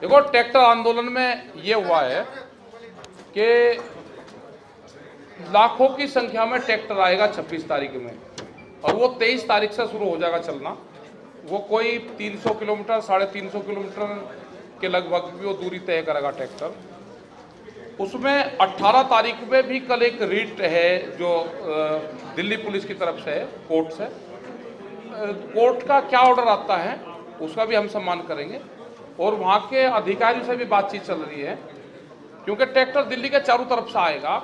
देखो, ट्रैक्टर आंदोलन में ये हुआ है कि लाखों की संख्या में ट्रैक्टर आएगा 26 तारीख में, और वो 23 तारीख से शुरू हो जाएगा चलना। वो कोई 300 किलोमीटर 350 किलोमीटर के लगभग भी वो दूरी तय करेगा ट्रैक्टर। उसमें 18 तारीख में भी कल एक रीट है जो दिल्ली पुलिस की तरफ से है, कोर्ट से। कोर्ट का क्या ऑर्डर आता है उसका भी हम सम्मान करेंगे, और वहाँ के अधिकारियों से भी बातचीत चल रही है, क्योंकि ट्रैक्टर दिल्ली के चारों तरफ से आएगा,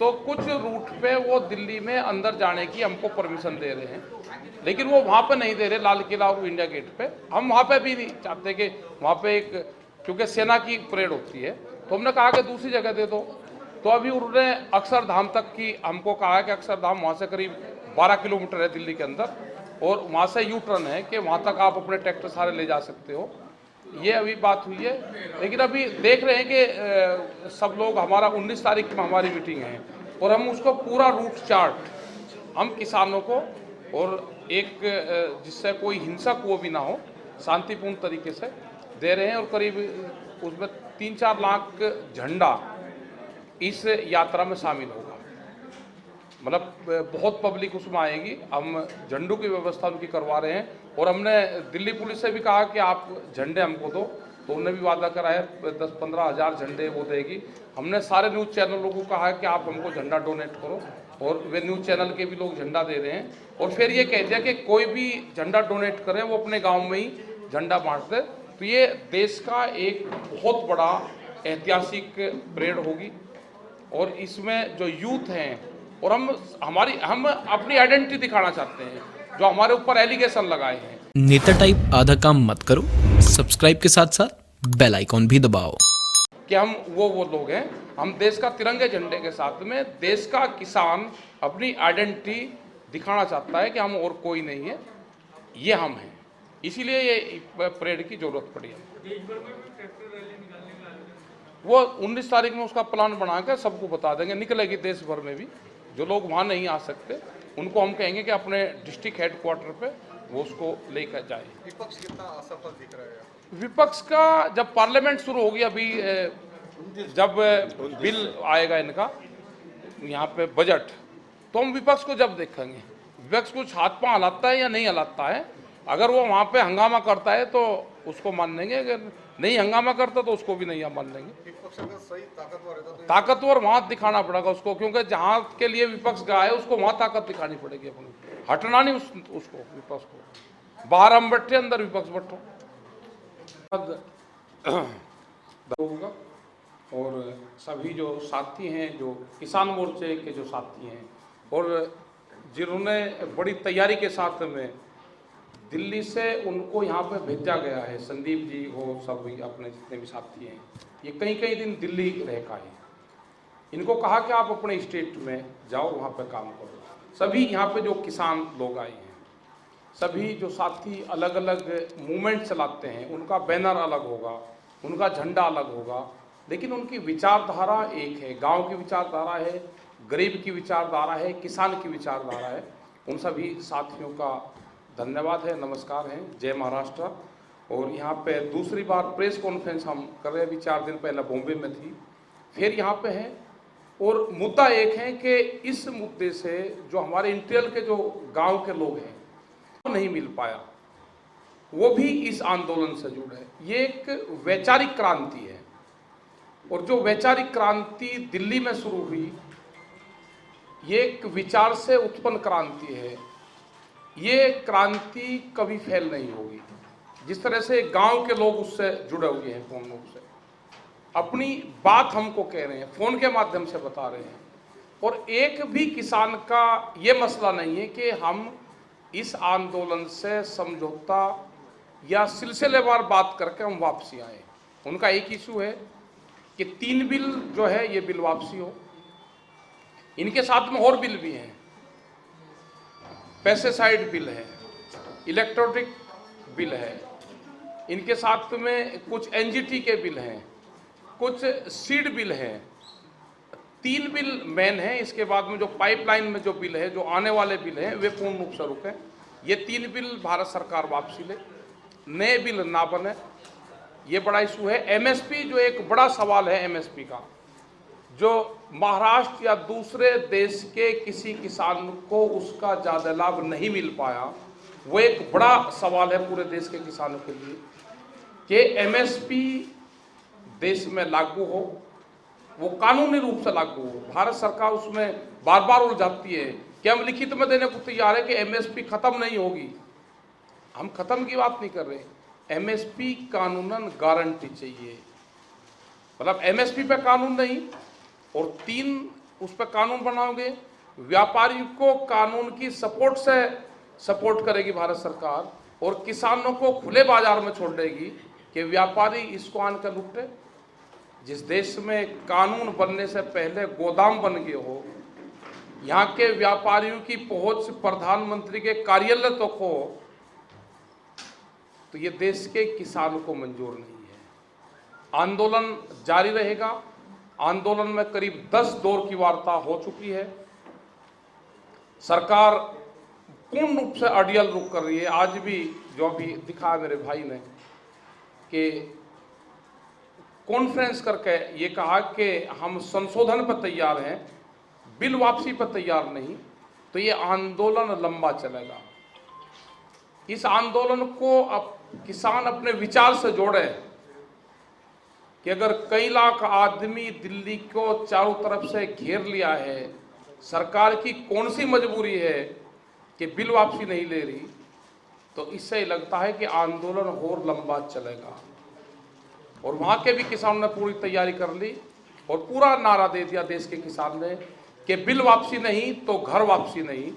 तो कुछ रूट पे वो दिल्ली में अंदर जाने की हमको परमिशन दे रहे हैं, लेकिन वो वहाँ पे नहीं दे रहे, लाल किला और इंडिया गेट पे। हम वहाँ पे भी नहीं चाहते कि वहाँ पे एक, क्योंकि सेना की परेड होती है, तो हमने कहा कि दूसरी जगह दे दो। तो अभी उन्होंने अक्षरधाम तक की हमको कहा है कि अक्षरधाम वहाँ से करीब 12 किलोमीटर है दिल्ली के अंदर, और वहाँ से यू टर्न है कि वहाँ तक आप अपने ट्रैक्टर सारे ले जा सकते हो। ये अभी बात हुई है, लेकिन अभी देख रहे हैं कि सब लोग, हमारा 19 तारीख में हमारी मीटिंग है, और हम उसको पूरा रूट चार्ट हम किसानों को, और एक जिससे कोई हिंसक वो भी ना हो, शांतिपूर्ण तरीके से दे रहे हैं। और करीब उसमें 3-4 लाख झंडा इस यात्रा में शामिल होगा, मतलब बहुत पब्लिक उसमें आएगी। हम झंडों की व्यवस्था उनकी करवा रहे हैं, और हमने दिल्ली पुलिस से भी कहा कि आप झंडे हमको दो, तो उन्होंने भी वादा करा है 10-15 हज़ार झंडे वो देगी। हमने सारे न्यूज़ चैनलों को कहा है कि आप हमको झंडा डोनेट करो, और वे न्यूज़ चैनल के भी लोग झंडा दे रहे हैं। और फिर ये कह दिया कि कोई भी झंडा डोनेट करे वो अपने गाँव में ही झंडा बांट दे। तो ये देश का एक बहुत बड़ा ऐतिहासिक परेड होगी, और इसमें जो यूथ हैं, और हम अपनी आइडेंटिटी दिखाना चाहते हैं, जो हमारे ऊपर एलिगेशन लगाए हैं। नेता टाइप आधा काम मत करो, सब्सक्राइब के साथ साथ बेल आइकॉन भी दबाओ कि हम वो लोग हैं, हम देश का तिरंगे झंडे के साथ में देश का किसान अपनी आइडेंटिटी दिखाना चाहता है कि हम और कोई नहीं है, ये हम हैं। इसीलिए ये परेड की जरूरत पड़ी है। वो 19 तारीख में उसका प्लान बना के सबको बता देंगे, निकलेगी देश भर में भी। जो लोग वहाँ नहीं आ सकते उनको हम कहेंगे कि अपने डिस्ट्रिक्ट हेडक्वार्टर पे वो उसको लेकर जाए। विपक्ष कितना असफल दिख रहा है? विपक्ष का जब पार्लियामेंट शुरू होगी, अभी जब बिल आएगा इनका यहाँ पे बजट, तो हम विपक्ष को जब देखेंगे, विपक्ष कुछ हाथ पांव हलाता है या नहीं हलाता है। अगर वो वहाँ पे हंगामा करता है तो उसको मान लेंगे, अगर नहीं हंगामा करता तो उसको भी नहीं हम मान लेंगे। विपक्ष अगर सही ताकतवर है तो ताकतवर वहाँ दिखाना पड़ेगा उसको, क्योंकि जहाँ के लिए विपक्ष गया है उसको वहाँ ताकत दिखानी पड़ेगी अपनी, हटना नहीं उसको, विपक्ष को। बाहर हम बैठे, अंदर विपक्ष बैठो होगा। और सभी जो साथी हैं, जो किसान मोर्चे के जो साथी हैं, और जिन्होंने बड़ी तैयारी के साथ में दिल्ली से उनको यहाँ पे भेजा गया है, संदीप जी हो, सभी अपने जितने भी साथी हैं, ये कई दिन दिल्ली रह का है। इनको कहा कि आप अपने स्टेट में जाओ, वहाँ पे काम करो। सभी यहाँ पे जो किसान लोग आए हैं, सभी जो साथी अलग अलग मूवमेंट चलाते हैं, उनका बैनर अलग होगा, उनका झंडा अलग होगा, लेकिन उनकी विचारधारा एक है। गांव की विचारधारा है, गरीब की विचारधारा है, किसान की विचारधारा है। उन सभी साथियों का धन्यवाद है, नमस्कार है, जय महाराष्ट्र। और यहाँ पे दूसरी बार प्रेस कॉन्फ्रेंस हम कर रहे हैं, अभी 4 दिन पहले बॉम्बे में थी, फिर यहाँ पे है। और मुद्दा एक है कि इस मुद्दे से जो हमारे इंटीरियर के जो गांव के लोग हैं वो नहीं मिल पाया, वो भी इस आंदोलन से जुड़े। ये एक वैचारिक क्रांति है, और जो वैचारिक क्रांति दिल्ली में शुरू हुई, ये एक विचार से उत्पन्न क्रांति है। ये क्रांति कभी फेल नहीं होगी। जिस तरह से गांव के लोग उससे जुड़े हुए हैं, पूर्ण रूप से अपनी बात हमको कह रहे हैं, फोन के माध्यम से बता रहे हैं। और एक भी किसान का ये मसला नहीं है कि हम इस आंदोलन से समझौता या सिलसिलेवार बात करके हम वापसी आए। उनका एक इशू है कि 3 बिल जो है ये बिल वापसी हो। इनके साथ में और बिल भी हैं, पेस्टिसाइड बिल है, इलेक्ट्रॉनिक बिल है, इनके साथ में कुछ एनजीटी के बिल हैं, कुछ सीड बिल हैं। 3 बिल मेन हैं। इसके बाद में जो पाइपलाइन में जो बिल है, जो आने वाले बिल हैं, वे पूर्ण रूप से रुके। ये 3 बिल भारत सरकार वापसी ले। नए बिल ना बने, ये बड़ा इशू है। एमएसपी जो एक बड़ा सवाल है, एमएसपी का जो महाराष्ट्र या दूसरे देश के किसी किसान को उसका ज़्यादा लाभ नहीं मिल पाया, वो एक बड़ा सवाल है पूरे देश के किसानों के लिए कि एमएसपी देश में लागू हो, वो कानूनी रूप से लागू हो। भारत सरकार उसमें बार बार उलझाती है कि हम लिखित में देने को तैयार है कि एमएसपी खत्म नहीं होगी। हम खत्म की बात नहीं कर रहे, एमएसपी कानूनन गारंटी चाहिए। मतलब एमएसपी पे कानून नहीं और 3 उस पर कानून बनाओगे, व्यापारियों को कानून की सपोर्ट से सपोर्ट करेगी भारत सरकार और किसानों को खुले बाजार में छोड़ देगी कि व्यापारी इसको आनकर लुटे। जिस देश में कानून बनने से पहले गोदाम बन गए हो, यहाँ के व्यापारियों की पहुंच प्रधानमंत्री के कार्यालय तक हो, तो ये देश के किसानों को मंजूर नहीं है। आंदोलन जारी रहेगा। आंदोलन में करीब 10 दौर की वार्ता हो चुकी है। सरकार पूर्ण रूप से अड़ियल रुख कर रही है। आज भी जो अभी दिखा मेरे भाई ने कि कॉन्फ्रेंस करके ये कहा कि हम संशोधन पर तैयार हैं, बिल वापसी पर तैयार नहीं, तो ये आंदोलन लंबा चलेगा। इस आंदोलन को अब किसान अपने विचार से जोड़े कि अगर कई लाख आदमी दिल्ली को चारों तरफ से घेर लिया है, सरकार की कौन सी मजबूरी है कि बिल वापसी नहीं ले रही, तो इससे ही लगता है कि आंदोलन और लंबा चलेगा। और वहाँ के भी किसानों ने पूरी तैयारी कर ली और पूरा नारा दे दिया देश के किसान ने कि बिल वापसी नहीं तो घर वापसी नहीं।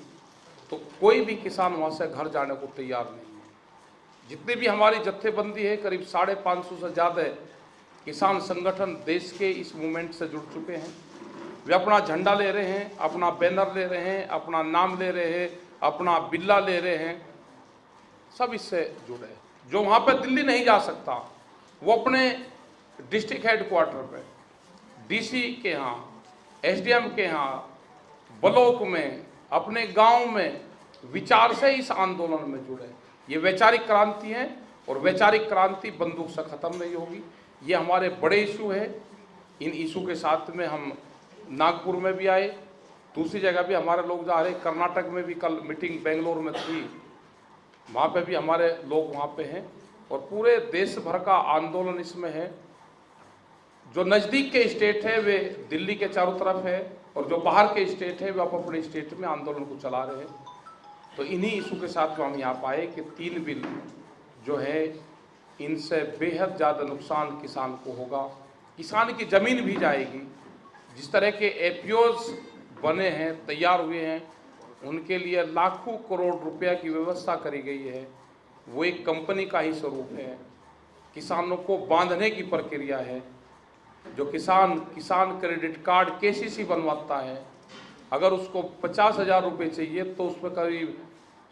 तो कोई भी किसान वहाँ से घर जाने को तैयार नहीं है। जितनी भी हमारी जत्थेबंदी है, करीब 550 से ज़्यादा किसान संगठन देश के इस मूवमेंट से जुड़ चुके हैं। वे अपना झंडा ले रहे हैं, अपना बैनर ले रहे हैं, अपना नाम ले रहे हैं, अपना बिल्ला ले रहे हैं, सब इससे जुड़े। जो वहाँ पे दिल्ली नहीं जा सकता, वो अपने डिस्ट्रिक्ट हेडक्वार्टर पे, डीसी के यहाँ, एसडीएम के यहाँ, ब्लॉक में, अपने गांव में विचार से इस आंदोलन में जुड़े। ये वैचारिक क्रांति है और वैचारिक क्रांति बंदूक से ख़त्म नहीं होगी। ये हमारे बड़े इशू है। इन इशू के साथ में हम नागपुर में भी आए, दूसरी जगह भी हमारे लोग जा रहे, कर्नाटक में भी कल मीटिंग बेंगलोर में थी, वहाँ पे भी हमारे लोग वहाँ पे हैं और पूरे देश भर का आंदोलन इसमें है। जो नज़दीक के स्टेट है वे दिल्ली के चारों तरफ है और जो बाहर के स्टेट है वे अपने स्टेट में आंदोलन को चला रहे हैं। तो इन्हीं इशू के साथ हम यहाँ पाए कि 3 बिल जो है इनसे बेहद ज़्यादा नुकसान किसान को होगा। किसान की ज़मीन भी जाएगी। जिस तरह के एपीओज बने हैं, तैयार हुए हैं, उनके लिए लाखों करोड़ रुपया की व्यवस्था करी गई है, वो एक कंपनी का ही स्वरूप है। किसानों को बांधने की प्रक्रिया है। जो किसान क्रेडिट कार्ड केसीसी बनवाता है, अगर उसको 50,000 रुपये चाहिए तो उस पर करीब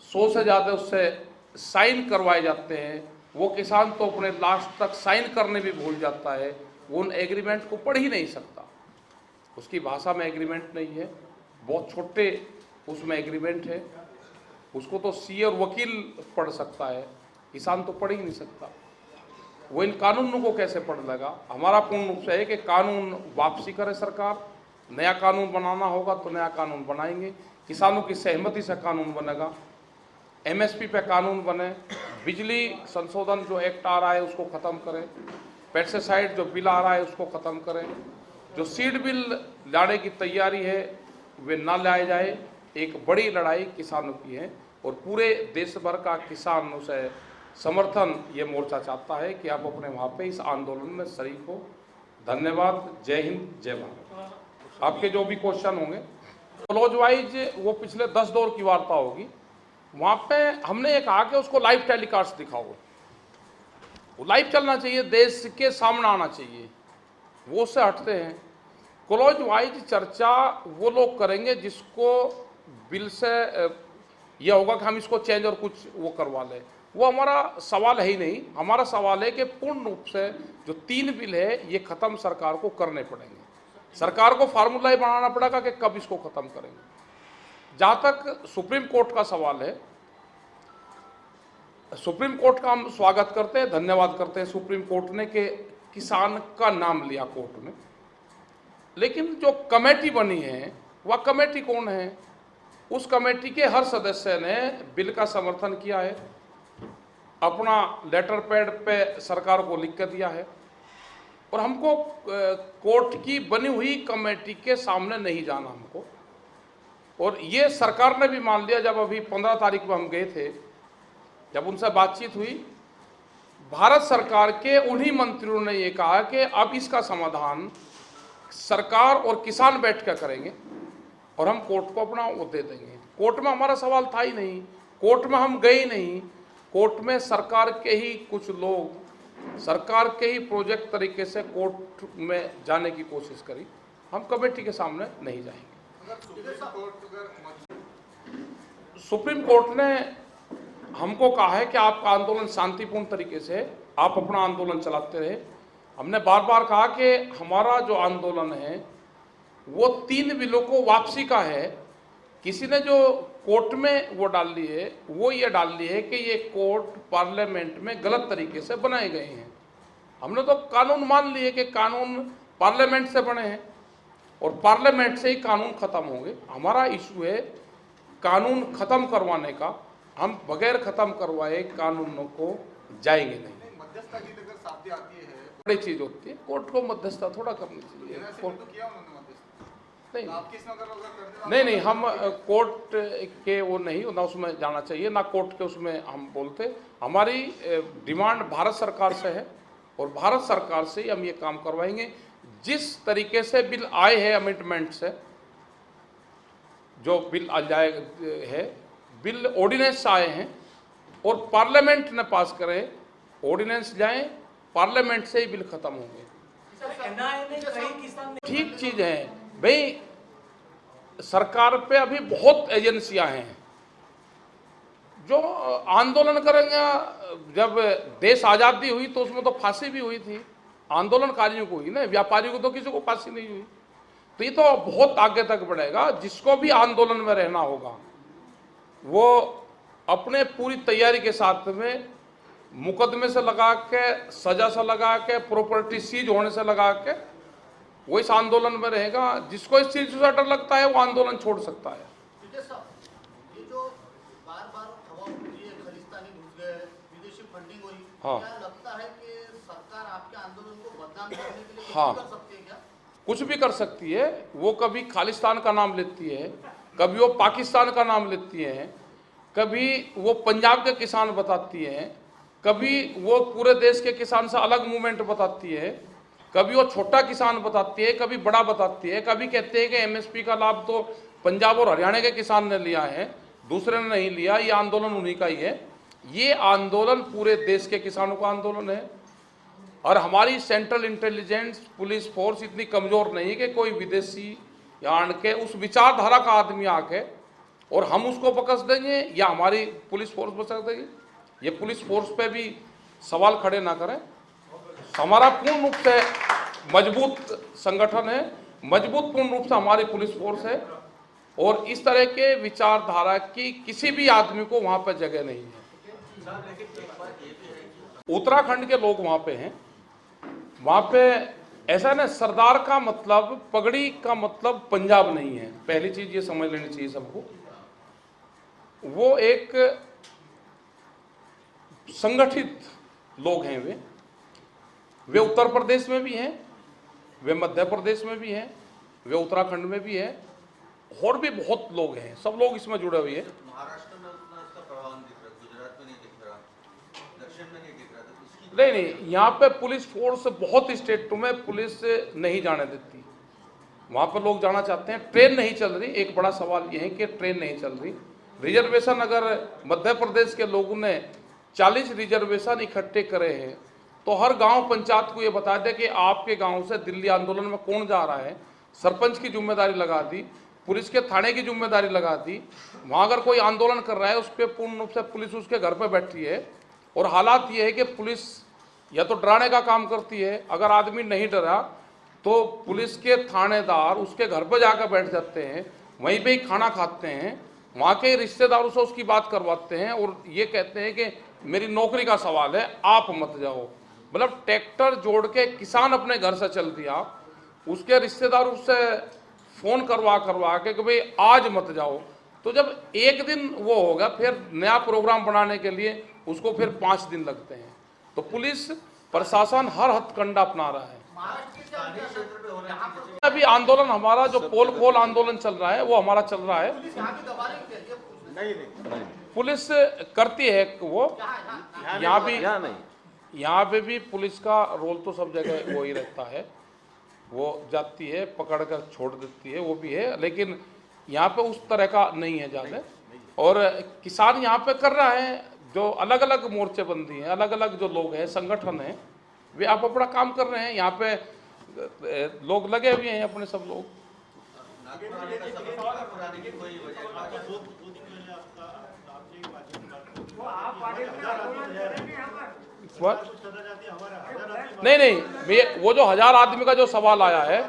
100 से ज़्यादा उससे साइन करवाए जाते हैं। वो किसान तो अपने लास्ट तक साइन करने भी भूल जाता है, वो उन एग्रीमेंट को पढ़ ही नहीं सकता। उसकी भाषा में एग्रीमेंट नहीं है, बहुत छोटे उसमें एग्रीमेंट है। उसको तो सीए और वकील पढ़ सकता है, किसान तो पढ़ ही नहीं सकता। वो इन कानूनों को कैसे पढ़ लेगा? हमारा पूर्ण रूप से है कि कानून वापसी करे सरकार। नया कानून बनाना होगा तो नया कानून बनाएंगे, किसानों की सहमति से कानून बनेगा। एमएसपी पे कानून बने, बिजली संशोधन जो एक्ट आ रहा है उसको ख़त्म करें, पेस्टिसाइड जो बिल आ रहा है उसको ख़त्म करें, जो सीड बिल लाने की तैयारी है वे ना लाए जाए। एक बड़ी लड़ाई किसानों की है और पूरे देश भर का किसानों से समर्थन ये मोर्चा चाहता है कि आप अपने वहाँ पे इस आंदोलन में शरीक हो। धन्यवाद। जय हिंद, जय भारत। आपके जो भी क्वेश्चन होंगे क्लोज वाइज वो पिछले 10 दौर की वार्ता होगी। वहाँ पे हमने ये कहा कि उसको लाइव टेलीकास्ट दिखाओ, वो लाइव चलना चाहिए, देश के सामने आना चाहिए। वो उससे हटते हैं। क्लोज वाइज चर्चा वो लोग करेंगे जिसको बिल से यह होगा कि हम इसको चेंज और कुछ वो करवा लें। वो हमारा सवाल है ही नहीं। हमारा सवाल है कि पूर्ण रूप से जो 3 बिल है ये ख़त्म सरकार को करने पड़ेंगे। सरकार को फार्मूला ही बनाना पड़ेगा कि कब इसको ख़त्म करेंगे। जहाँ तक सुप्रीम कोर्ट का सवाल है, सुप्रीम कोर्ट का हम स्वागत करते हैं, धन्यवाद करते हैं सुप्रीम कोर्ट ने कि किसान का नाम लिया कोर्ट में। लेकिन जो कमेटी बनी है वह कमेटी कौन है? उस कमेटी के हर सदस्य ने बिल का समर्थन किया है, अपना लेटर पैड पे सरकार को लिख कर दिया है, और हमको कोर्ट की बनी हुई कमेटी के सामने नहीं जाना हमको। और ये सरकार ने भी मान लिया। जब अभी 15 तारीख को हम गए थे, जब उनसे बातचीत हुई, भारत सरकार के उन्हीं मंत्रियों ने ये कहा कि अब इसका समाधान सरकार और किसान बैठ कर करेंगे और हम कोर्ट को अपना वो दे देंगे। कोर्ट में हमारा सवाल था ही नहीं, कोर्ट में हम गए ही नहीं। कोर्ट में सरकार के ही कुछ लोग सरकार के ही प्रोजेक्ट तरीके से कोर्ट में जाने की कोशिश करी। हम कमेटी के सामने नहीं जाएंगे। सुप्रीम कोर्ट ने हमको कहा है कि आपका आंदोलन शांतिपूर्ण तरीके से आप अपना आंदोलन चलाते रहे। हमने बार बार कहा कि हमारा जो आंदोलन है वो 3 बिलों को वापसी का है। किसी ने जो कोर्ट में वो डाल ली है, वो ये डाल ली है कि ये कोर्ट पार्लियामेंट में गलत तरीके से बनाए गए हैं। हमने तो कानून मान लिए कि कानून पार्लियामेंट से बने हैं और पार्लियामेंट से ही कानून खत्म होंगे। हमारा इशू है कानून खत्म करवाने का। हम बगैर खत्म करवाए कानूनों को जाएंगे नहीं। मध्यस्थता की अगर साथी आती है, बड़ी चीज होती है, कोर्ट को मध्यस्थता थोड़ा करनी चाहिए। कोर्ट तो किया उन्होंने मध्यस्थता, नहीं, आपके इसमें अगर कर नहीं नहीं, हम कोर्ट के वो नहीं ना उसमें जाना चाहिए, ना कोर्ट के उसमें हम बोलते। हमारी डिमांड भारत सरकार से है और भारत सरकार से ही हम ये काम करवाएंगे। जिस तरीके से बिल आए हैं अमेंडमेंट से, जो बिल आ जाए है, बिल ऑर्डिनेंस आए हैं और पार्लियामेंट ने पास करे, ऑर्डिनेंस जाए, पार्लियामेंट से ही बिल खत्म होंगे। ठीक चीज है भाई। सरकार पे अभी बहुत एजेंसियां हैं जो आंदोलन करेंगे। जब देश आज़ादी हुई तो उसमें तो फांसी भी हुई थी, आंदोलनकारियों को हुई ना, व्यापारियों को तो किसी को फांसी नहीं हुई। तो ये तो बहुत आगे तक बढ़ेगा। जिसको भी आंदोलन में रहना होगा वो अपने पूरी तैयारी के साथ में मुकदमे से लगा के, सजा से लगा के, प्रॉपर्टी सीज होने से लगा के वो इस आंदोलन में रहेगा। जिसको इस चीज से डर लगता है वो आंदोलन छोड़ सकता है। ये जो बार-बार हवा उठती है, खालिस्तानी घुस गए, विदेशी फंडिंग हुई, हाँ। क्या लगता है कि सरकार आपके आंदोलन को बदनाम करने के लिए हाँ। कुछ कर सकती है क्या? कुछ भी कर सकती है। वो कभी खालिस्तान का नाम लेती है, कभी वो पाकिस्तान का नाम लेती है, कभी वो पंजाब के किसान बताती है, कभी वो पूरे देश के किसान से अलग मूवमेंट बताती है, कभी वो छोटा किसान बताती है, कभी बड़ा बताती है, कभी कहते हैं कि एमएसपी का लाभ तो पंजाब और हरियाणा के किसान ने लिया है, दूसरे ने नहीं लिया, ये आंदोलन उन्हीं का ही है। ये आंदोलन पूरे देश के किसानों का आंदोलन है। और हमारी सेंट्रल इंटेलिजेंस पुलिस फोर्स इतनी कमज़ोर नहीं है कि कोई विदेशी या आन के उस विचारधारा का आदमी आके और हम उसको बकस देंगे या हमारी पुलिस फोर्स बकस देगी। ये पुलिस फोर्स पे भी सवाल खड़े ना करें। हमारा पूर्ण रूप से मजबूत संगठन है, मजबूत पूर्ण रूप से हमारी पुलिस फोर्स है और इस तरह के विचारधारा की किसी भी आदमी को वहाँ पर जगह नहीं है। उत्तराखंड के लोग वहाँ पे हैं। वहाँ पे ऐसा ना, सरदार का मतलब, पगड़ी का मतलब पंजाब नहीं है। पहली चीज ये समझ लेनी चाहिए सबको। वो एक संगठित लोग हैं। वे उत्तर प्रदेश में भी हैं, वे मध्य प्रदेश में भी हैं, वे उत्तराखंड में भी हैं, और भी बहुत लोग हैं। सब लोग इसमें जुड़े हुए हैं। महाराष्ट्र में उतना इसका प्रभाव नहीं दिख रहा, गुजरात में नहीं दिख रहा, दक्षिण में नहीं दिख रहा, तो इसकी नहीं, यहाँ पे पुलिस फोर्स बहुत स्टेटों में पुलिस नहीं जाने देती। वहाँ पर लोग जाना चाहते हैं, ट्रेन नहीं चल रही। एक बड़ा सवाल ये है कि ट्रेन नहीं चल रही। रिजर्वेशन अगर मध्य प्रदेश के लोगों ने 40 रिजर्वेशन इकट्ठे करे हैं तो हर गांव पंचायत को ये बता दे कि आपके गांव से दिल्ली आंदोलन में कौन जा रहा है। सरपंच की जिम्मेदारी लगा दी, पुलिस के थाने की जिम्मेदारी लगा दी। वहाँ अगर कोई आंदोलन कर रहा है उस पर पूर्ण रूप से पुलिस उसके घर पर बैठी है। और हालात ये है कि पुलिस या तो डराने का काम करती है, अगर आदमी नहीं डरा तो पुलिस के थानेदार उसके घर पर जाकर बैठ जाते हैं, वहीं पे ही खाना खाते हैं, वहाँ के रिश्तेदारों से उसकी बात करवाते हैं और ये कहते हैं कि मेरी नौकरी का सवाल है, आप मत जाओ। मतलब ट्रैक्टर जोड़ के किसान अपने घर से चल दिया, उसके रिश्तेदार उससे फ़ोन करवा के कि भाई आज मत जाओ। तो जब एक दिन वो होगा, फिर नया प्रोग्राम बनाने के लिए उसको फिर 5 दिन लगते हैं। तो पुलिस प्रशासन हर हथकंडा अपना रहा है। महाराष्ट्र के स्थानीय क्षेत्र पे होना चाहिए। अभी आंदोलन हमारा जो पोल खोल आंदोलन चल रहा है वो हमारा चल रहा है। पुलिस यहाँ भी दबा रही है, ये पूछ रहे हैं। पुलिस करती है वो, यहाँ पे भी पुलिस का रोल तो सब जगह वो ही रहता है। वो जाती है, पकड़ कर छोड़ देती है, वो भी है, लेकिन यहाँ पे उस तरह का नहीं है ज़्यादा। और किसान यहाँ पे कर रहा है, जो अलग अलग मोर्चेबंदी हैं, अलग अलग जो लोग हैं, संगठन हैं, वे आप अपना काम कर रहे हैं। यहाँ पे लोग लगे हुए हैं अपने सब लोग। नागपुर आने का सबक, नागपुर आने की कोई वजह नहीं, वो जो 1000 आदमी का जो सवाल आया है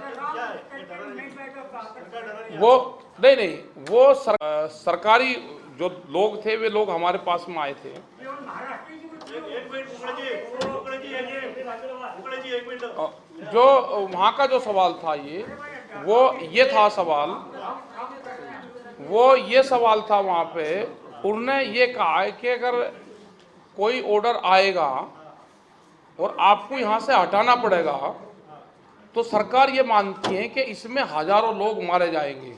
वो नहीं, वो सरकारी जो लोग थे वे लोग हमारे पास में आए थे। जो वहाँ का जो सवाल था ये था सवाल, वो ये सवाल था वहाँ पे। उन्होंने ये कहा है कि अगर कोई ऑर्डर आएगा और आपको यहाँ से हटाना पड़ेगा तो सरकार ये मानती है कि इसमें हजारों लोग मारे जाएंगे।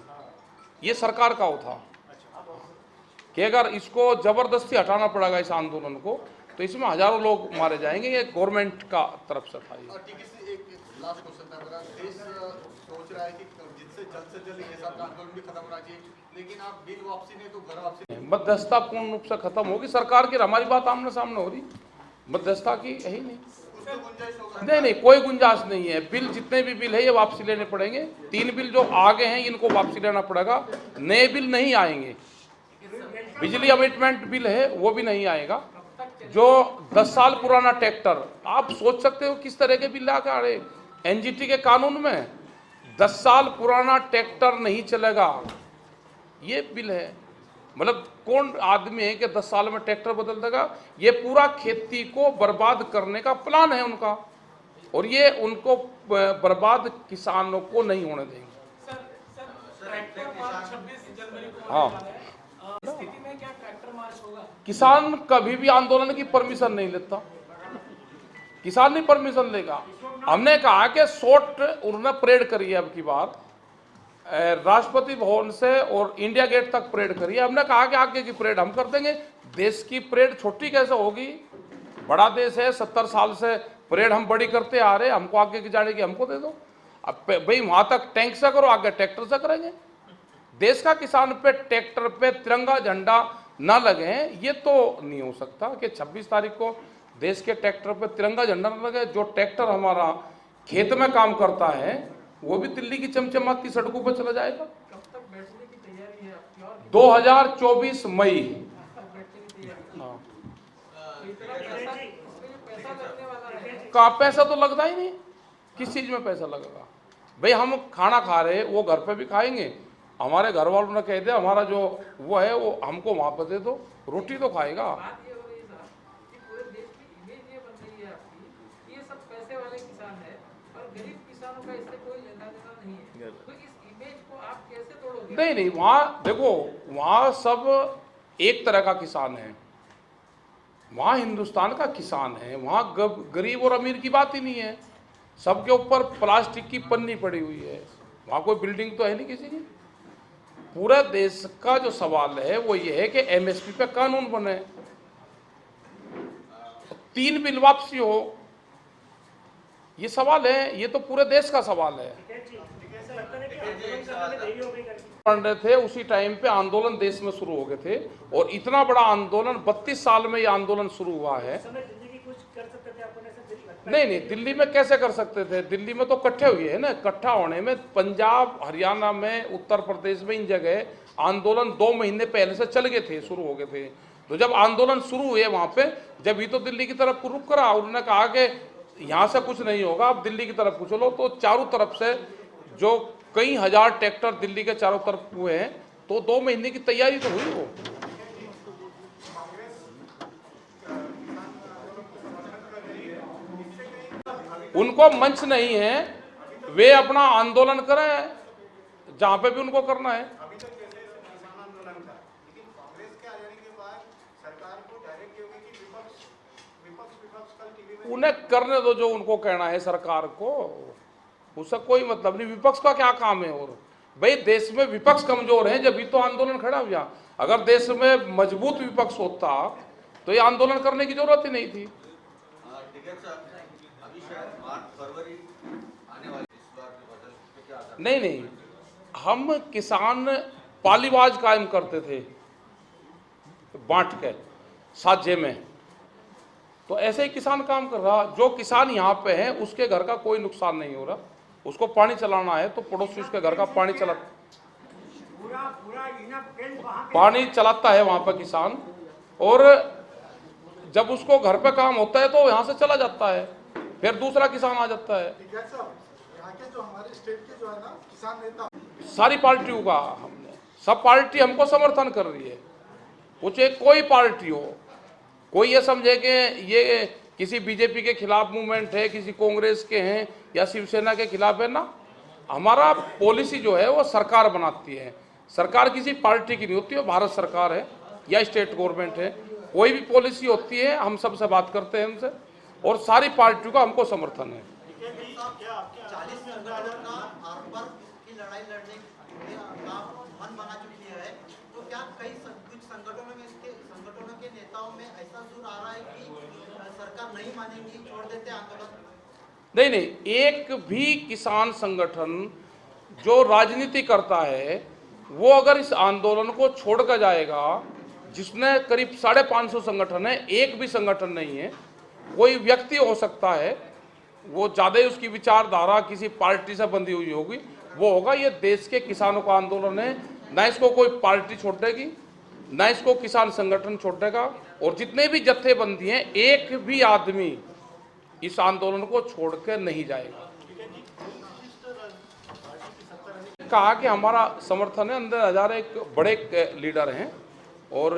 ये सरकार का वो था कि अगर इसको जबरदस्ती हटाना पड़ेगा इस आंदोलन को तो इसमें हजारों लोग मारे जाएंगे। ये गवर्नमेंट का तरफ से था ये। और ठीक है, एक लास्ट क्वेश्चन था मेरा। देश सोच रहा है कि जिससे जल्द से जल्द ये सब आंदोलन भी खत्म होना चाहिए, लेकिन आप बिल वापसी नहीं तो घर वापसी नहीं। मध्यस्थता पूर्ण रूप से खत्म होगी सरकार की। हमारी बात आमने सामने हो रही, मध्यस्थता की यही नहीं। उसमें गुंजाइश होगा? नहीं, कोई गुंजाइश नहीं है। बिल जितने भी बिल है ये वापसी लेने पड़ेंगे। 3 बिल जो आगे हैं इनको वापसी लेना पड़ेगा। नए बिल नहीं आएंगे। बिजली अमेंडमेंट बिल है वो भी नहीं आएगा। जो 10 साल पुराना ट्रैक्टर, आप सोच सकते हो किस तरह के बिल ला के आ रहे। एनजीटी के कानून में 10 साल पुराना ट्रैक्टर नहीं चलेगा, ये बिल है। मतलब कौन आदमी है कि 10 साल में ट्रैक्टर बदल देगा। ये पूरा खेती को बर्बाद करने का प्लान है उनका, और ये उनको बर्बाद किसानों को नहीं होने देंगे। हाँ, स्थिति में क्या ट्रैक्टर मार्च होगा? किसान कभी भी आंदोलन की परमिशन नहीं लेता। किसान नहीं परमिशन लेगा। हमने कहा कि शॉर्ट उन्होंने परेड करी है अब की बार, राष्ट्रपति भवन से और इंडिया गेट तक परेड करी है। हमने कहा कि आगे की परेड हम कर देंगे। देश की परेड छोटी कैसे होगी? बड़ा देश है, 70 साल से परेड हम बड़ी करते आ रहे। हमको आगे की जाने की हमको दे दो। अब भाई वहां तक टैंक से करो, आगे ट्रैक्टर से करेंगे। देश का किसान पे ट्रैक्टर पे तिरंगा झंडा ना लगे, ये तो नहीं हो सकता कि 26 तारीख को देश के ट्रैक्टर पे तिरंगा झंडा न लगे। जो ट्रैक्टर हमारा खेत में काम करता है वो भी दिल्ली की चमचमाती सड़कों पर चला जाएगा। कब तक बैठने की तैयारी है आपकी? और 2024 मई। हाँ, पैसा लगने वाला है। कहाँ पैसा तो लगता ही नहीं। किस चीज में पैसा लगेगा? भाई हम खाना खा रहे, वो घर पे भी खाएंगे। हमारे घर वालों ने कह दिया हमारा जो वो है वो हमको वहां पर दे दो, रोटी तो खाएगा। बात ये हो रही है साहब कि पूरे देश की इमेज ये बन रही है आपकी, ये सब पैसे वाले किसान है और गरीब किसानों का इससे कोई लेना देना नहीं है। तो इस इमेज को आप कैसे तोड़ोगे? नहीं, वहाँ देखो, वहाँ सब एक तरह का किसान है। वहाँ हिंदुस्तान का किसान है। वहाँ गरीब और अमीर की बात ही नहीं है। सबके ऊपर प्लास्टिक की पन्नी पड़ी हुई है। वहाँ कोई बिल्डिंग तो है नहीं किसी की। पूरे देश का जो सवाल है वो ये है कि एमएसपी पे कानून बने, 3 बिल वापसी हो। ये सवाल है, ये तो पूरे देश का सवाल है। पढ़ रहे थे उसी टाइम पे आंदोलन देश में शुरू हो गए थे, और इतना बड़ा आंदोलन 32 साल में ये आंदोलन शुरू हुआ है। नहीं, दिल्ली में कैसे कर सकते थे? दिल्ली में तो इकट्ठे हुए हैं ना। इकट्ठा होने में पंजाब, हरियाणा में, उत्तर प्रदेश में, इन जगह आंदोलन 2 महीने पहले से चल गए थे, शुरू हो गए थे। तो जब आंदोलन शुरू हुए वहां पे, जब ये तो दिल्ली की तरफ रुख करा, उन्होंने कहा कि यहाँ से कुछ नहीं होगा, अब दिल्ली की तरफ कुछ लो। तो चारों तरफ से जो कई हजार ट्रैक्टर दिल्ली के चारों तरफ हुए हैं, तो 2 महीने की तैयारी तो हुई वो। उनको मंच नहीं है, वे अपना आंदोलन करें जहां पे भी उनको करना है। अभी तक जैसे किसान आंदोलन था, लेकिन कांग्रेस के आ जाने के बाद सरकार को डायरेक्ट ये हो गया कि विपक्ष कल टीवी में उन्हें करने दो जो उनको कहना है सरकार को, उसका कोई मतलब नहीं। विपक्ष का क्या काम है? और भाई देश में विपक्ष कमजोर है, जब भी तो आंदोलन खड़ा हुआ। अगर देश में मजबूत विपक्ष होता तो ये आंदोलन करने की जरूरत ही नहीं थी। टिकैत साहब, अभी शायद मार्च फरवरी आने वाली इस बार के बजट पे क्या आता है? नहीं, हम किसान पालीवाज कायम करते थे बांट के साझे में, तो ऐसे ही किसान काम कर रहा। जो किसान यहाँ पे है उसके घर का कोई नुकसान नहीं हो रहा, उसको पानी चलाना है तो पड़ोसी उसके घर का पानी चलाता है वहाँ पर किसान, और जब उसको घर पे काम होता है तो यहाँ से चला जाता है, फिर दूसरा किसान आ जाता है। टिकैत साहब, यहाँ के जो हमारे स्टेट के जो है ना किसान नेता, सारी पार्टियों का हमने, सब पार्टी हमको समर्थन कर रही है। कुछ एक कोई पार्टी हो, कोई ये समझे कि ये किसी बीजेपी के खिलाफ मूवमेंट है, किसी कांग्रेस के हैं या शिवसेना के खिलाफ है ना। हमारा पॉलिसी जो है वो सरकार बनाती है, सरकार किसी पार्टी की नहीं होती है, भारत सरकार है या स्टेट गवर्नमेंट है। कोई भी पॉलिसी होती है हम सबसे बात करते हैं हमसे, और सारी पार्टियों का हमको समर्थन है। 40 संगठनों का आर्मर की लड़ाई लड़ने का मन बना चुकी है, तो क्या कुछ संगठनों के नेताओं में ऐसा सुर आ रहा है कि सरकार नहीं मानेगी, छोड़ देते आंदोलन? नहीं, एक भी किसान संगठन जो राजनीति करता है वो अगर इस आंदोलन को छोड़ कर जाएगा, जिसने करीब 550 संगठन है, एक भी संगठन नहीं है, कोई व्यक्ति हो सकता है वो ज़्यादा ही उसकी विचारधारा किसी पार्टी से बंधी हुई होगी, वो होगा। ये देश के किसानों का आंदोलन है, ना इसको कोई पार्टी छोड़ेगी, ना इसको किसान संगठन छोड़ेगा। और जितने भी जत्थेबंदी हैं, एक भी आदमी इस आंदोलन को छोड़ के नहीं जाएगा। कहा कि हमारा समर्थन है, अंदर हजारे एक बड़े लीडर हैं और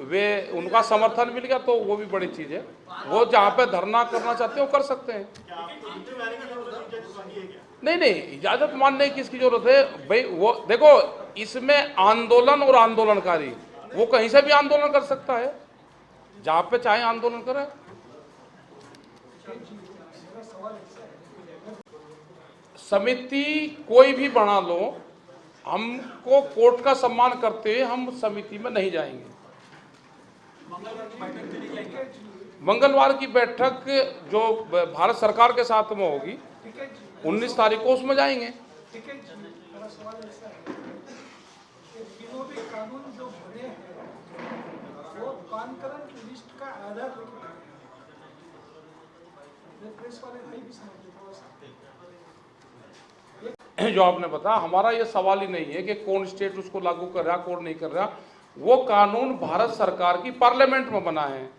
वे उनका समर्थन मिल गया तो वो भी बड़ी चीज़ है। वो जहाँ पे धरना करना चाहते हैं वो कर सकते हैं। नहीं, इजाज़त मानने की किसकी जरूरत है भाई? वो देखो, इसमें आंदोलन और आंदोलनकारी वो कहीं से भी आंदोलन कर सकता है, जहाँ पे चाहे आंदोलन करे। समिति कोई भी बना लो, हमको कोर्ट का सम्मान करते हुए हम समिति में नहीं जाएंगे। मंगलवार की बैठक जो भारत सरकार के साथ में होगी 19 तारीख को, उसमें जाएंगे। जो आपने बताया, हमारा ये सवाल ही नहीं है कि कौन स्टेट उसको लागू कर रहा कौन नहीं कर रहा। वो कानून भारत सरकार की पार्लियामेंट में बना है,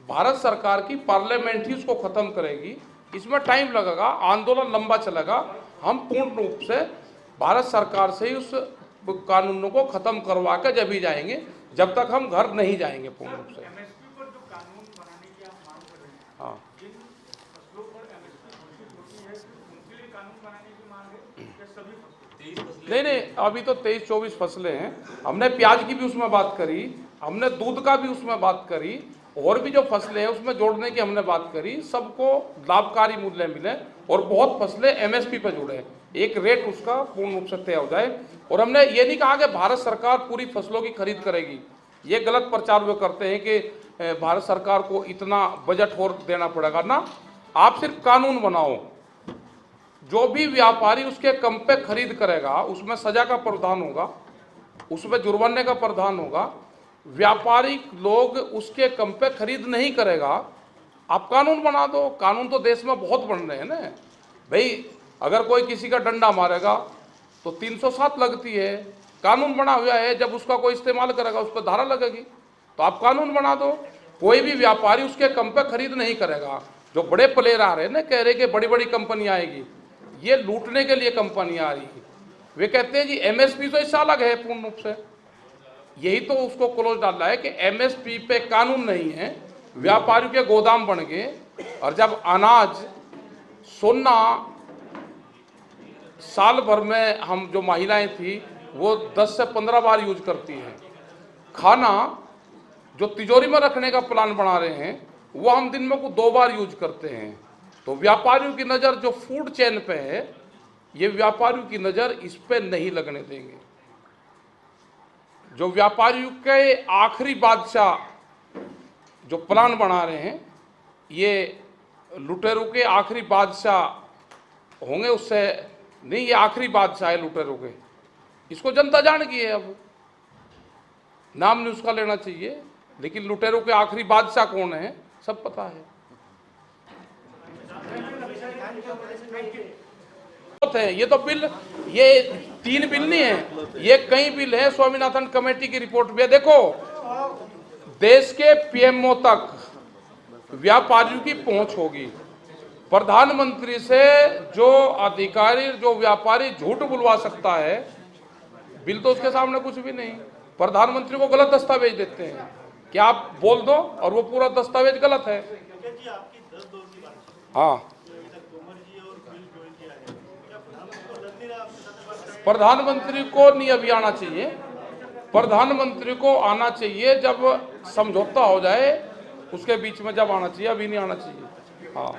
भारत सरकार की पार्लियामेंट ही उसको खत्म करेगी। इसमें टाइम लगेगा, आंदोलन लंबा चलेगा। हम पूर्ण रूप से भारत सरकार से ही उस कानूनों को खत्म करवा के जब ही जाएंगे, जब तक हम घर नहीं जाएंगे पूर्ण रूप से। हाँ, नहीं, अभी तो 23-24 फसलें हैं। हमने प्याज की भी उसमें बात करी, हमने दूध का भी उसमें बात करी, और भी जो फसलें हैं उसमें जोड़ने की हमने बात करी। सबको लाभकारी मूल्य मिले और बहुत फसलें एमएसपी पर जुड़े, एक रेट उसका पूर्ण रूप से तय हो जाए। और हमने ये नहीं कहा कि भारत सरकार पूरी फसलों की खरीद करेगी। ये गलत प्रचार वो करते हैं कि भारत सरकार को इतना बजट और देना पड़ेगा ना। आप सिर्फ कानून बनाओ, जो भी व्यापारी उसके कम पे खरीद करेगा उसमें सजा का प्रावधान होगा, उसमें जुर्माने का प्रावधान होगा। व्यापारी लोग उसके कम पे खरीद नहीं करेगा, आप कानून बना दो। कानून तो देश में बहुत बन रहे हैं ना भाई। अगर कोई किसी का डंडा मारेगा तो 307 लगती है, कानून बना हुआ है। जब उसका कोई इस्तेमाल करेगा उस पर धारा लगेगी। तो आप कानून बना दो, कोई भी व्यापारी उसके कम पे खरीद नहीं करेगा। जो बड़े प्लेयर आ रहे हैं ना, कह रहे कि बड़ी बड़ी कंपनी आएगी, ये लूटने के लिए कंपनियां आ रही हैं। वे कहते हैं जी एमएसपी तो इससे अलग है पूर्ण रूप से। यही तो उसको क्लोज डालना है कि एमएसपी पे कानून नहीं है, व्यापारियों के गोदाम बन गए। और जब अनाज सोना साल भर में हम जो महिलाएं थी वो 10 से 15 बार यूज करती हैं। खाना जो तिजोरी में रखने का प्लान बना रहे हैं वो हम दिन में को 2 बार यूज करते हैं। तो व्यापारियों की नज़र जो फूड चेन पे है, ये व्यापारियों की नज़र इस पे नहीं लगने देंगे। जो व्यापारियों के आखिरी बादशाह जो प्लान बना रहे हैं, ये लुटेरों के आखिरी बादशाह होंगे, उससे नहीं, ये आखिरी बादशाह है लुटेरों के। इसको जनता जान गई है, अब नाम नहीं उसका लेना चाहिए, लेकिन लुटेरों के आखिरी बादशाह कौन है सब पता है। ये तो बिल, ये 3 बिल नहीं है, ये कई बिल है। स्वामीनाथन कमेटी की रिपोर्ट भी है। देखो, देश के पीएमओ तक व्यापारियों की पहुंच होगी। प्रधानमंत्री से जो अधिकारी, जो व्यापारी झूठ बुलवा सकता है, बिल तो उसके सामने कुछ भी नहीं। प्रधानमंत्री को गलत दस्तावेज देते हैं कि आप बोल दो, और वो पूरा दस्तावेज गलत है। हाँ, प्रधानमंत्री को नहीं अभी आना चाहिए, प्रधानमंत्री को आना चाहिए जब समझौता हो जाए, उसके बीच में जब आना चाहिए, अभी नहीं आना चाहिए। हाँ।